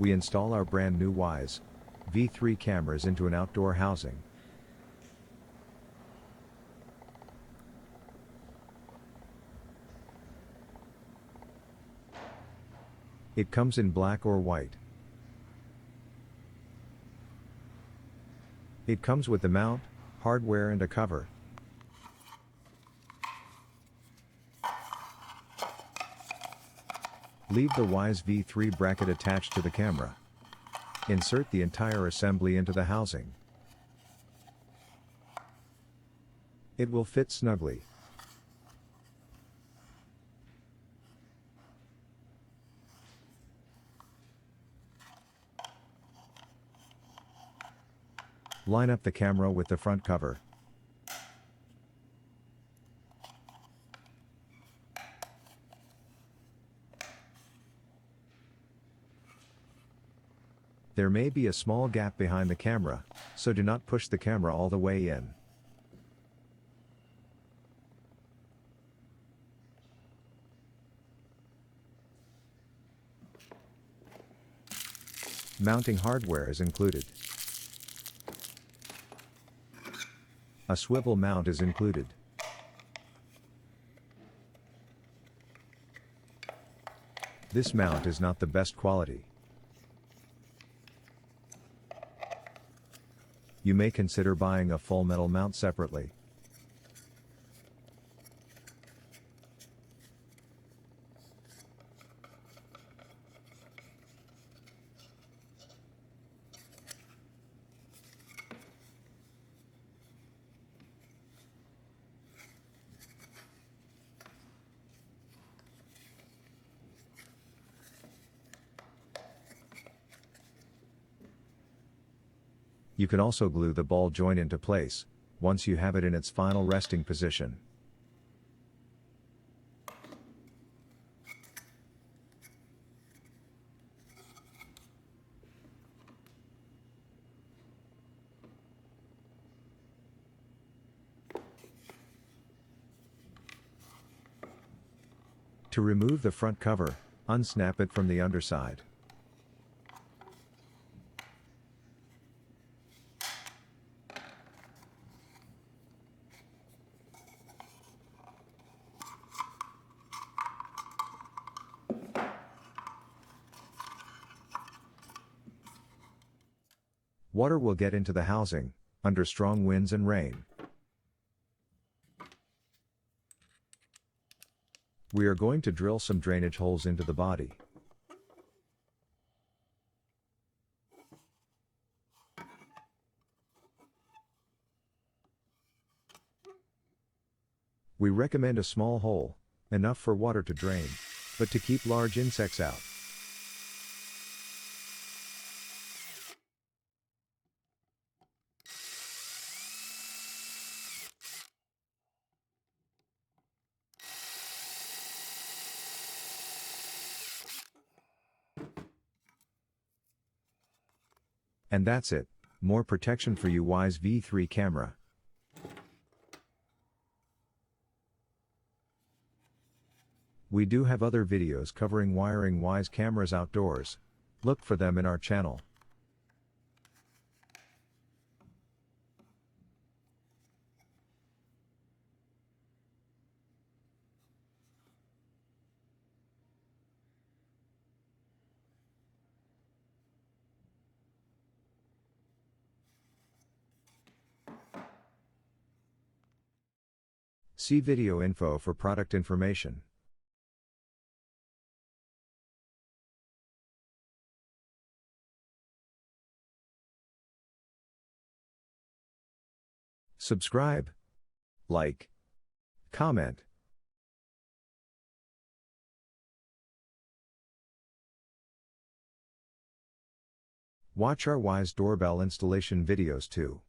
We install our brand new Wyze V3 cameras into an outdoor housing. It comes in black or white. It comes with the mount, hardware and a cover. Leave the Wyze V3 bracket attached to the camera. Insert the entire assembly into the housing. It will fit snugly. Line up the camera with the front cover. There may be a small gap behind the camera, so do not push the camera all the way in. Mounting hardware is included. A swivel mount is included. This mount is not the best quality. You may consider buying a full metal mount separately. You can also glue the ball joint into place, once you have it in its final resting position. To remove the front cover, unsnap it from the underside. Water will get into the housing, under strong winds and rain. We are going to drill some drainage holes into the body. We recommend a small hole, enough for water to drain, but to keep large insects out. And that's it, more protection for you Wyze V3 camera. We do have other videos covering wiring Wyze cameras outdoors. Look for them in our channel. See video info for product information. Subscribe, like, comment. Watch our Wyze doorbell installation videos too.